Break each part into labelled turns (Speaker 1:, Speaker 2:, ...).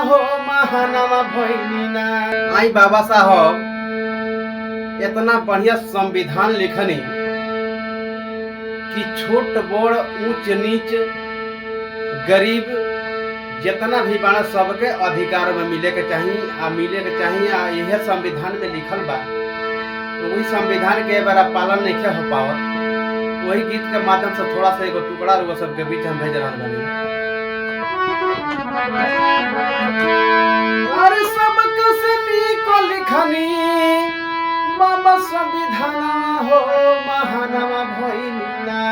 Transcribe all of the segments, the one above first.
Speaker 1: हो महानामा भइनी ना। आई बाबा साहब इतना बढ़िया संविधान लिखनी कि छोट बड़ ऊंच नीच गरीब जितना भी बाड़ा सबके अधिकार में मिले के चाहिए आ यह संविधान में लिखल बा। तो वही संविधान के बार पालन नहीं हो पावत। वही गीत के माध्यम से थोड़ा सा एगो टुकड़ा रुआ सबके बीच हम भेज रहल बानी। अरे सबके से नीको लिखनी बाबा संविधान हो महानामा भइनी ना।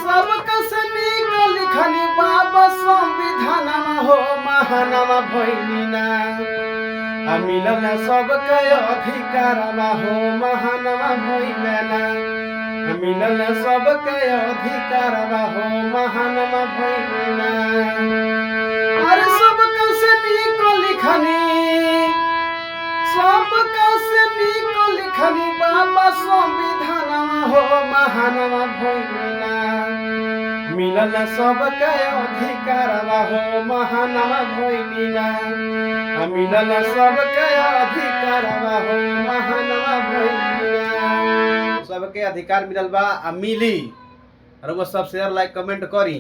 Speaker 1: सबके से नीको लिखनी बाबा संविधान हो महानामा भइनी ना। मिलन सबके अधिकार हो महानामा भइनी ना। मिलन सबके अधिकार हो महानामा भइनी ना। अरे सबके से नीको लिखनी बाबा संविधान हो महानामा भइनी ना। मिलन सबके अधिकार हो महानामा भइनी ना। मिलन सबके अधिकार हो महानामा भइनी ना। सबके अधिकार मिलल बा आ मिली। और वो सब शेयर लाइक कमेंट करी।